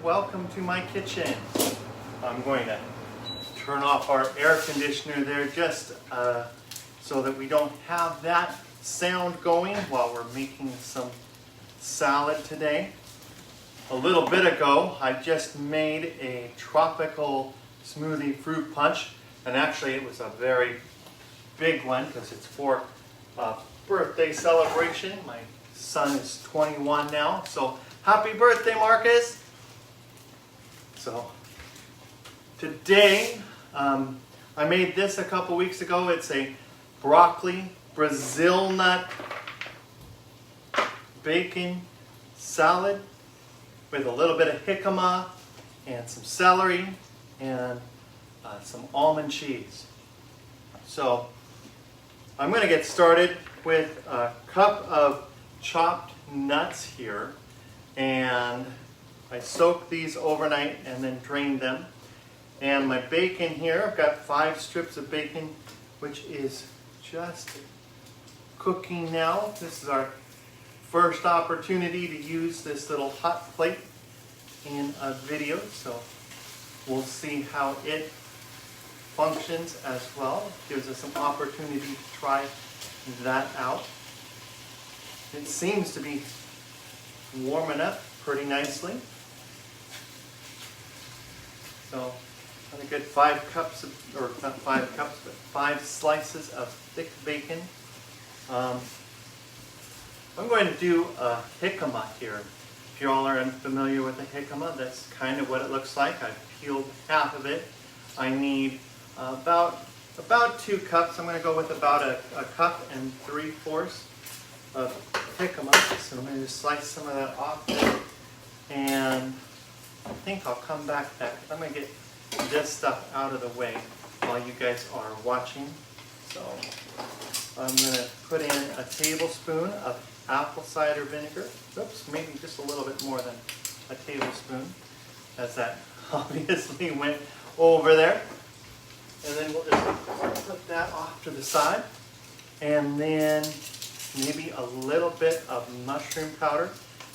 welcome to my kitchen. I'm going to turn off our air conditioner there just so that we don't have that sound going while we're making some salad today. A little bit ago, I just made a tropical smoothie fruit punch, and actually it was a very big one because it's for a birthday celebration. My son is 21 now, so happy birthday, Marcus! So today, I made this a couple weeks ago. It's a broccoli, Brazil nut, bacon salad with a little bit of jicama and some celery and some almond cheese. So I'm going to get started with a cup of chopped nuts here, and I soaked these overnight and then drained them. And my bacon here, I've got 5 strips of bacon, which is just cooking now. This is our first opportunity to use this little hot plate in a video, so we'll see how it functions as well. Gives us an opportunity to try that out. It seems to be warming up pretty nicely. So a good 5 cups of, or not 5 cups, but 5 slices of thick bacon. I'm going to do a jicama here. If you all are unfamiliar with a jicama, that's kind of what it looks like. I've peeled half of it. I need about 2 cups. I'm going to go with about a cup and 3/4 of jicama. So I'm going to slice some of that off there. And I think I'll come back to that because I'm going to get this stuff out of the way while you guys are watching. So I'm going to put in a tablespoon of apple cider vinegar. Oops, maybe just a little bit more than a tablespoon, as that obviously went over there. And then we'll just put that off to the side. And then maybe a little bit of mushroom powder.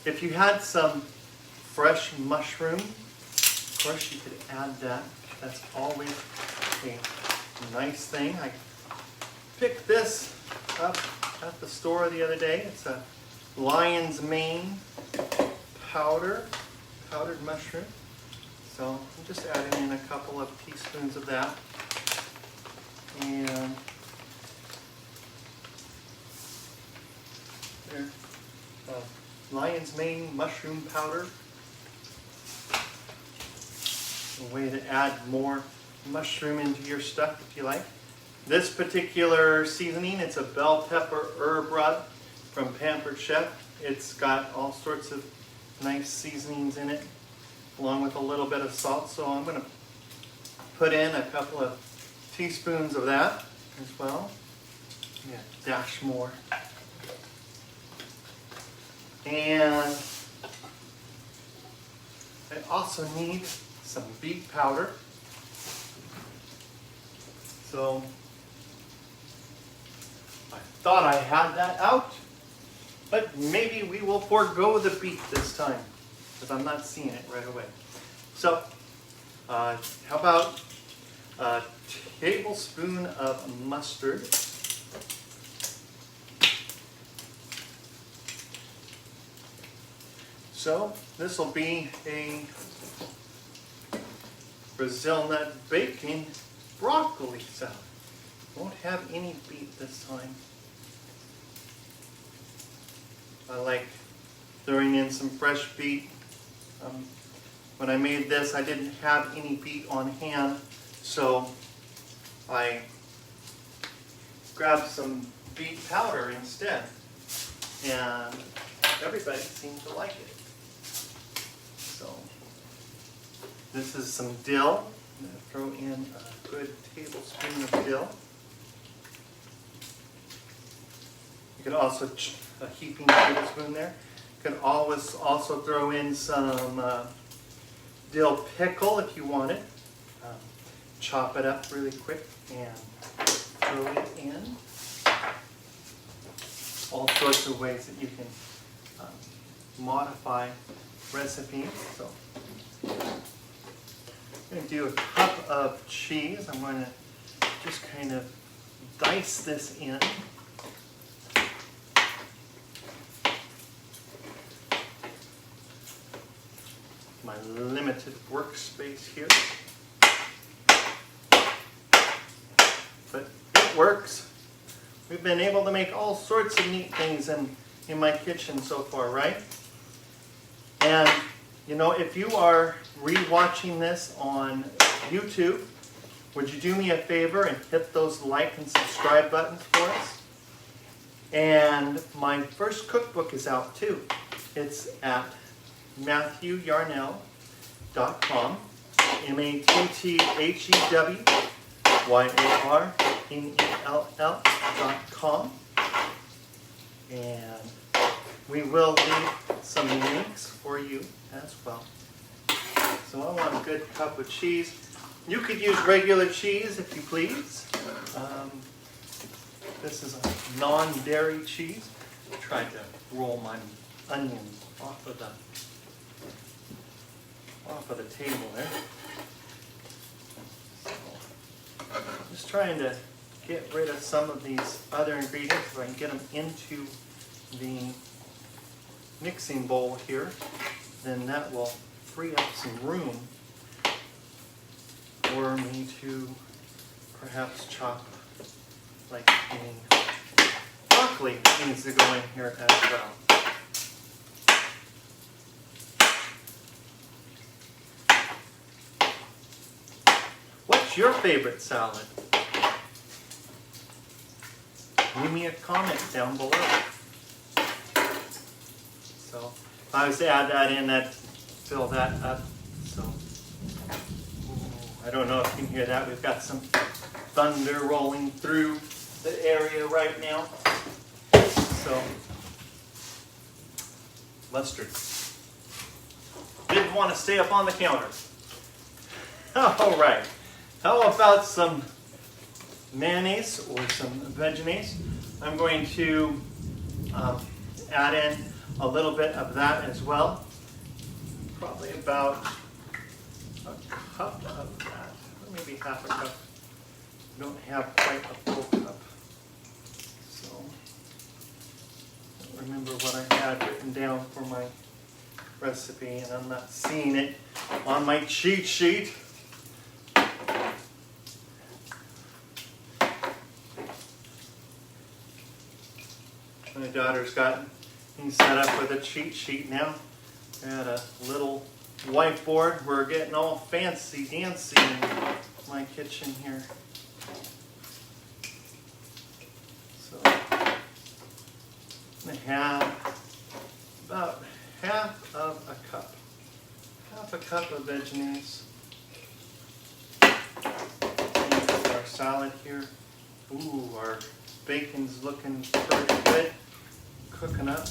If you had some fresh mushroom, of course you could add that. That's always a nice thing. I picked this up at the store the other day. It's a lion's mane powdered mushroom. So I'm just adding in a couple of teaspoons of that. And there, lion's mane mushroom powder. A way to add more mushroom into your stuff if you like. This particular seasoning, it's a bell pepper herb rub from Pampered Chef. It's got all sorts of nice seasonings in it, along with a little bit of salt. So I'm going to put in a couple of teaspoons of that as well. Yeah, dash more. And I also need some beet powder. So I thought I had that out, but maybe we will forego the beet this time because I'm not seeing it right away. So how about a tablespoon of mustard. So this will be a Brazil nut bacon broccoli salad. Won't have any beet this time. I like throwing in some fresh beet. When I made this, I didn't have any beet on hand, so I grabbed some beet powder instead, and everybody seemed to like it. So this is some dill. I'm going to throw in a good tablespoon of dill. You could also, a heaping tablespoon there. You could always also throw in some dill pickle if you want it. Chop it up really quick and throw it in. All sorts of ways that you can modify recipes. So I'm going to do a cup of cheese. I'm going to just kind of dice this in. My limited workspace here. But it works. We've been able to make all sorts of neat things in my kitchen so far, right? And you know, if you are re-watching this on YouTube, would you do me a favor and hit those like and subscribe buttons for us? And my first cookbook is out too. It's at MatthewYarnell.com, MatthewYarnell.com, and we will leave some links for you as well. So I want a good cup of cheese. You could use regular cheese if you please. This is a non-dairy cheese. I tried to roll my onions off of the table there. So, just trying to get rid of some of these other ingredients so I can get them into the mixing bowl here. Then that will free up some room for me to perhaps chop like any broccoli needs to go in here as well. What's your favorite salad? Leave me a comment down below. So if I was to add that in, that'd fill that up. So I don't know if you can hear that. We've got some thunder rolling through the area right now. So mustard. Didn't want to stay up on the counter. All right. How about some mayonnaise or some vegenaise? I'm going to add in a little bit of that as well. Probably about a cup of that, or maybe half a cup. I don't have quite a full cup. So, I don't remember what I had written down for my recipe, and I'm not seeing it on my cheat sheet. My daughter's got me set up with a cheat sheet now. Got a little whiteboard. We're getting all fancy dancy in my kitchen here. So I have about half of a cup of vegenaise. And our salad here. Ooh, our bacon's looking pretty good. Cooking up.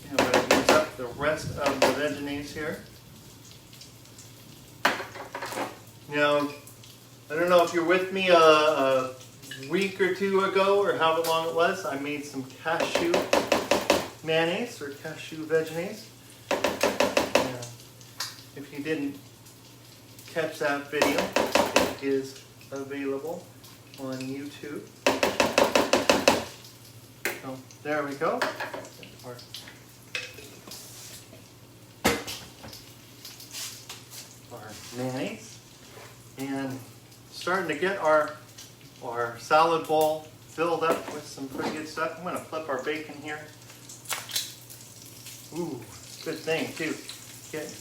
And I'm going to use up the rest of the vegenaise here. Now, I don't know if you're with me a week or two ago or however long it was, I made some cashew mayonnaise or cashew vegenaise. If you didn't catch that video, it is available on YouTube. So there we go. Our mayonnaise. And starting to get our salad bowl filled up with some pretty good stuff. I'm going to flip our bacon here. Ooh, good thing too. Getting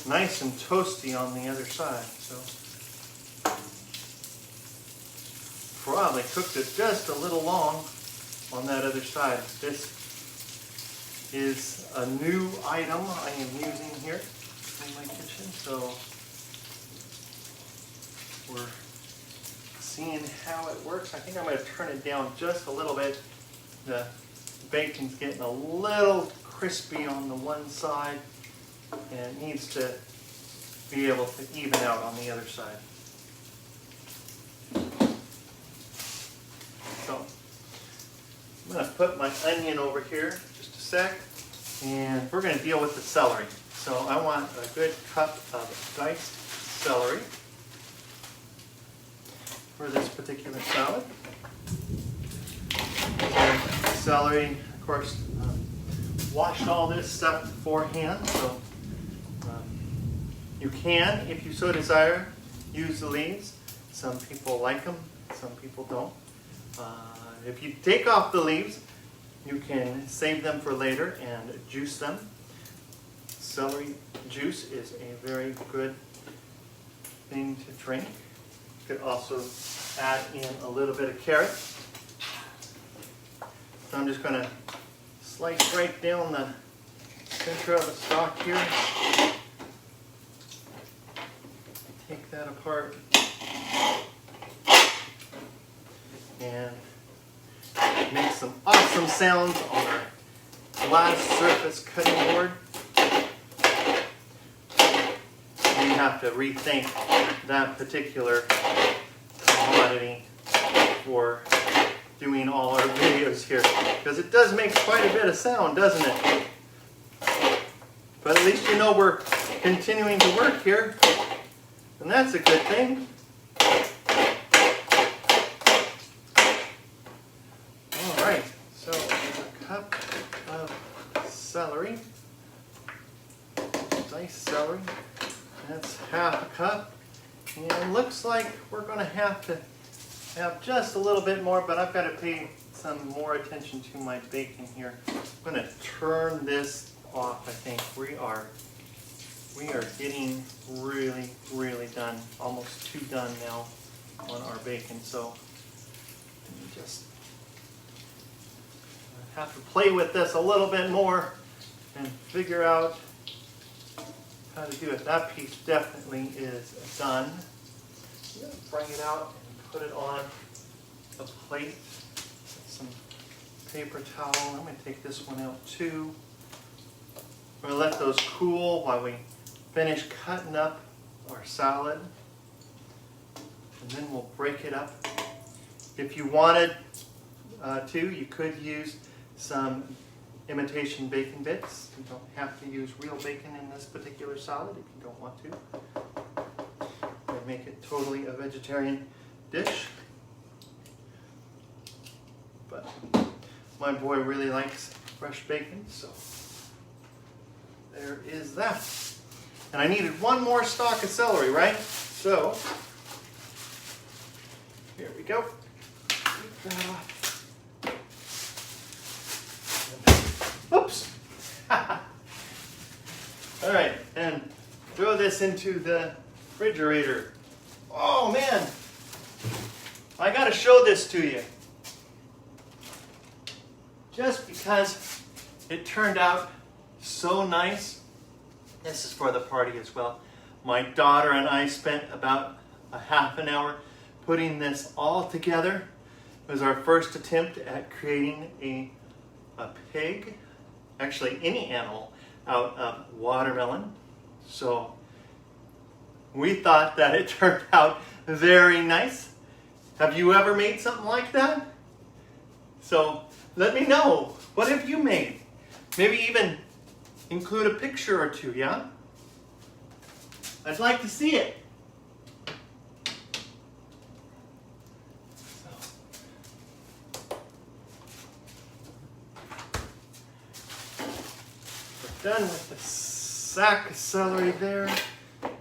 nice and toasty on the other side. So probably cooked it just a little long on that other side. This is a new item I am using here in my kitchen, so we're seeing how it works. I think I'm going to turn it down just a little bit. The bacon's getting a little crispy on the one side, and it needs to be able to even out on the other side. So I'm going to put my onion over here just a sec. And we're going to deal with the celery. So I want a good cup of diced celery for this particular salad. Celery, of course, washed all this stuff beforehand, so you can, if you so desire, use the leaves. Some people like them, some people don't. If you take off the leaves, you can save them for later and juice them. Celery juice is a very good thing to drink. You could also add in a little bit of carrot. So I'm just going to slice right down the center of the stalk here. Take that apart. And make some awesome sounds on our glass surface cutting board. We have to rethink that particular commodity for doing all our videos here, because it does make quite a bit of sound, doesn't it? But at least you know we're continuing to work here, and that's a good thing. All right, so a cup of celery, diced celery. That's half a cup, and looks like we're going to have just a little bit more, but I've got to pay some more attention to my bacon here. I'm going to turn this off. I think we are getting really done, almost too done now on our bacon. So let me just have to play with this a little bit more and figure out how to do it. That piece definitely is done. I'm going to bring it out and put it on a plate. Some paper towel. I'm going to take this one out too. We're going to let those cool while we finish cutting up our salad. And then we'll break it up. If you wanted to, you could use some imitation bacon bits. You don't have to use real bacon in this particular salad if you don't want to. Or make it totally a vegetarian dish. But my boy really likes fresh bacon, so there is that. And I needed one more stalk of celery, right? So here we go. Take that off. Oops. All right, and throw this into the refrigerator. Oh man, I gotta show this to you. Just because it turned out so nice. This is for the party as well. My daughter and I spent about a half an hour putting this all together. It was our first attempt at creating a pig, actually any animal, out of watermelon. So we thought that it turned out very nice. Have you ever made something like that? So let me know. What have you made? Maybe even include a picture or two, yeah? I'd like to see it. Done with the sack of celery there. I'm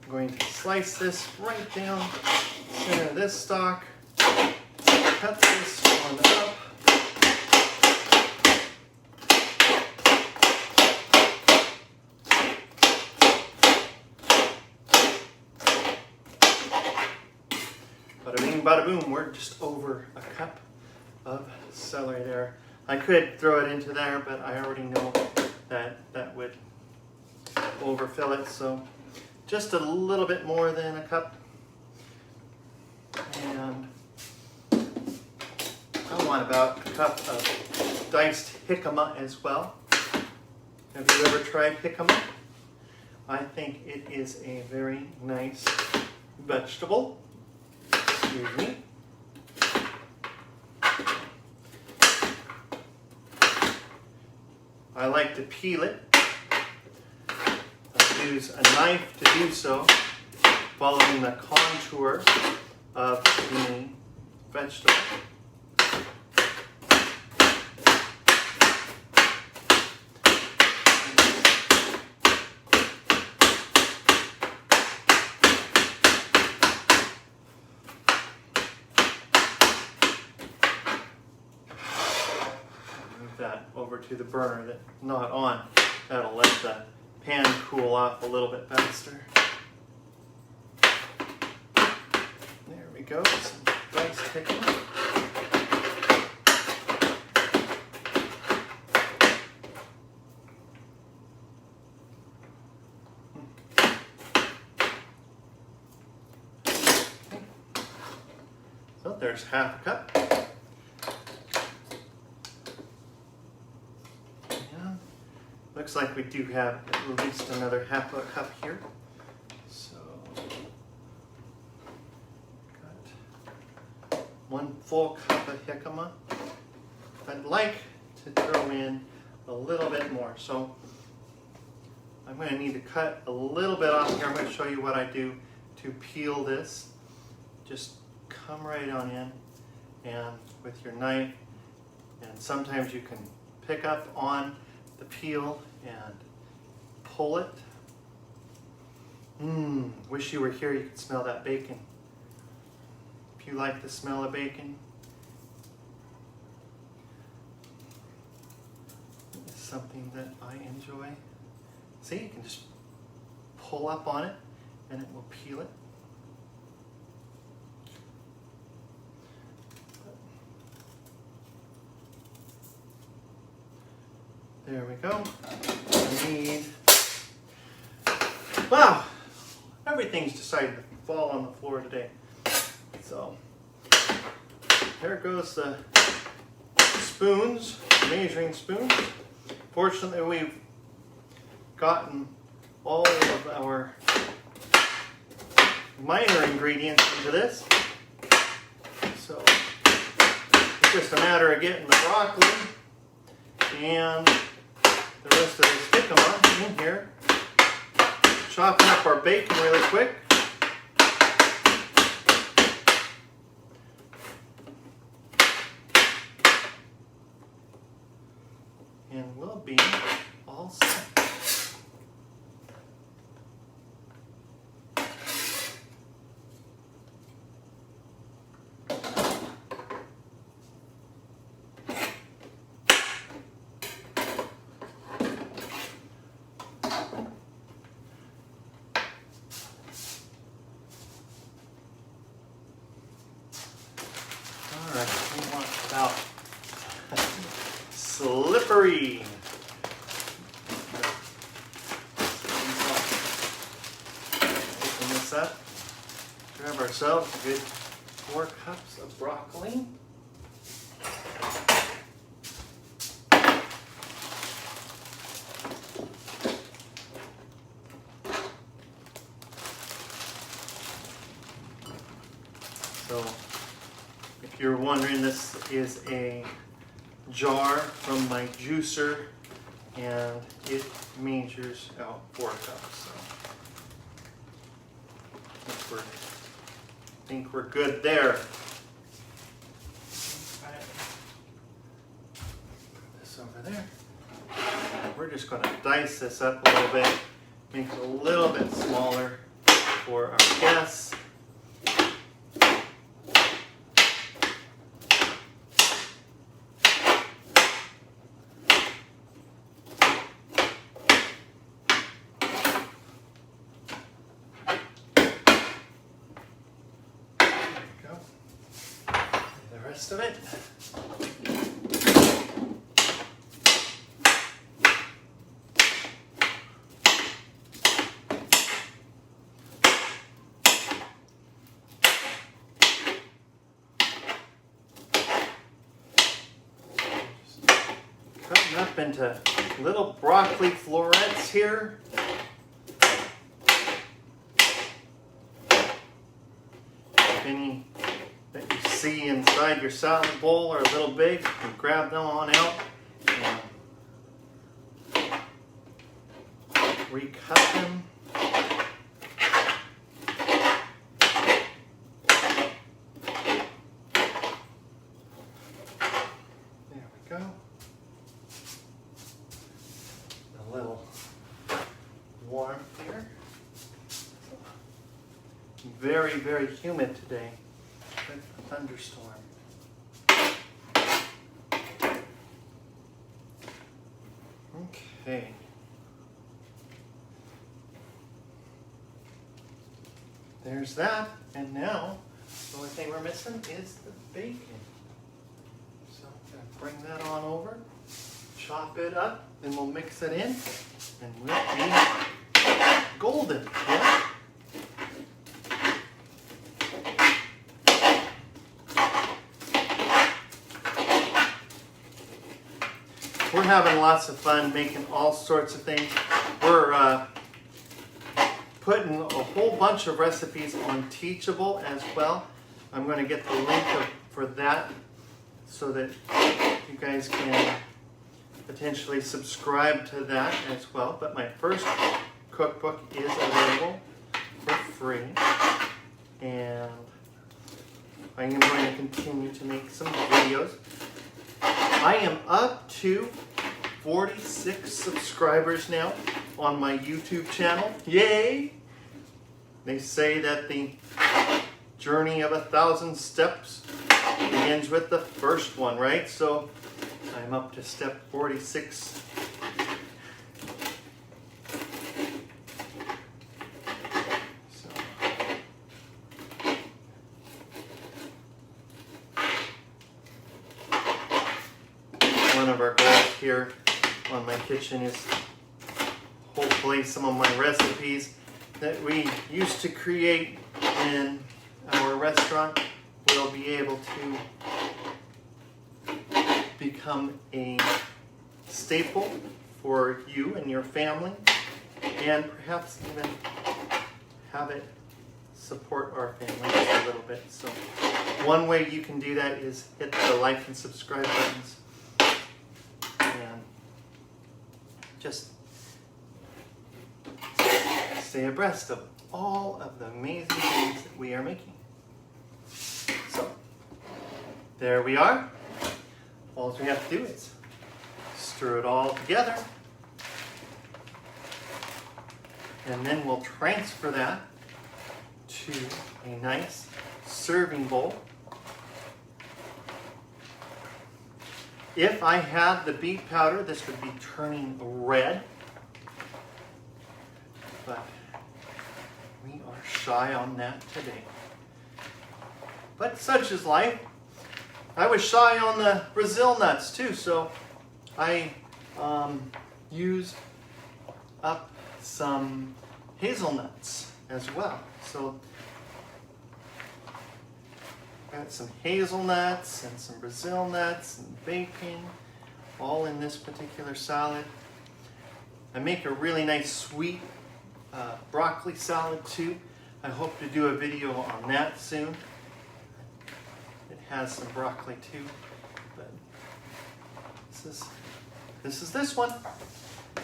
going to slice this right down center of this stalk. Cut this one up. Bada bing, bada boom. We're just over a cup of celery there. I could throw it into there, but I already know that would overfill it, so just a little bit more than a cup. And I want about a cup of diced jicama as well. Have you ever tried jicama? I think it is a very nice vegetable. Excuse me. I like to peel it. I use a knife to do so, following the contour of the vegetable. That over to the burner that's not on. That'll let the pan cool off a little bit faster. There we go, some diced jicama. So there's half a cup. Looks like we do have at least another half a cup here. So, got 1 full cup of jicama. I'd like to throw in a little bit more. So, I'm going to need to cut a little bit off here. I'm going to show you what I do to peel this. Just come right on in and with your knife, and sometimes you can pick up on the peel and pull it. Wish you were here, you could smell that bacon. If you like the smell of bacon, it's something that I enjoy. See, you can just pull up on it and it will peel it. There we go. I need, wow, everything's decided to fall on the floor today. So, there goes the spoons, measuring spoons. Fortunately, we've gotten all of our minor ingredients into this. So, it's just a matter of getting the broccoli and the rest of this jicama in here. Chopping up our bacon really quick. And we'll be all set. We want about slippery. Open this up. Grab ourselves a good 4 cups of broccoli. So, if you're wondering, this is a jar from my juicer, and it measures out 4 cups. So I think we're good there. Put this over there. We're just going to dice this up a little bit, make it a little bit smaller for our guests. Of it. Just cutting up into little broccoli florets here. If any that you see inside your salad bowl are a little big, you grab them on out and recut them. There we go. A little warmth here. Very, very humid today with a thunderstorm. Okay. There's that, and now the only thing we're missing is the bacon. So I'm going to bring that on over, chop it up, then we'll mix it in, and we'll be golden. Yeah? We're having lots of fun making all sorts of things. We're putting a whole bunch of recipes on Teachable as well. I'm going to get the link for that so that you guys can potentially subscribe to that as well. But my first cookbook is available for free, and I am going to continue to make some videos. I am up to 46 subscribers now on my YouTube channel. Yay! They say that the journey of 1,000 steps begins with the first one, right? So I'm up to step 46. One of our goals here on my kitchen is hopefully some of my recipes that we used to create in our restaurant will be able to become a staple for you and your family, and perhaps even have it support our family just a little bit. So one way you can do that is hit the like and subscribe buttons. Just stay abreast of all of the amazing things that we are making. So, there we are. All we have to do is stir it all together. And then we'll transfer that to a nice serving bowl. If I had the beet powder, this would be turning red, but we are shy on that today. But such is life. I was shy on the Brazil nuts too, so I used up some hazelnuts as well. So got some hazelnuts and some Brazil nuts and bacon, all in this particular salad. I make a really nice sweet broccoli salad too. I hope to do a video on that soon. It has some broccoli too, but this is this one.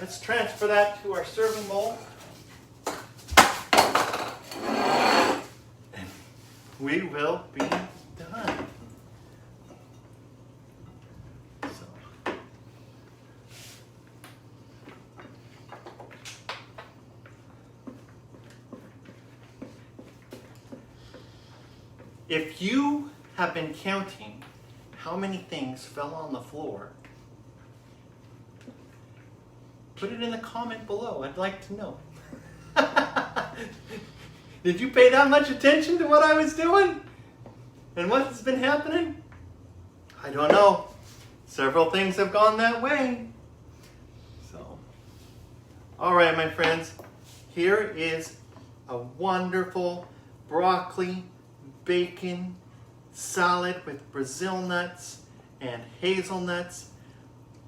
Let's transfer that to our serving bowl. And we will be done. So. If you have been counting how many things fell on the floor, put it in the comment below. I'd like to know. Did you pay that much attention to what I was doing? And what's been happening? I don't know. Several things have gone that way. So, all right, my friends. Here is a wonderful broccoli, bacon salad with Brazil nuts and hazelnuts,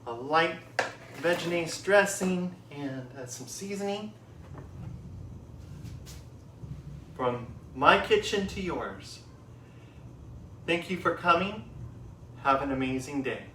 a light vegetables dressing, and some seasoning. From my kitchen to yours. Thank you for coming. Have an amazing day.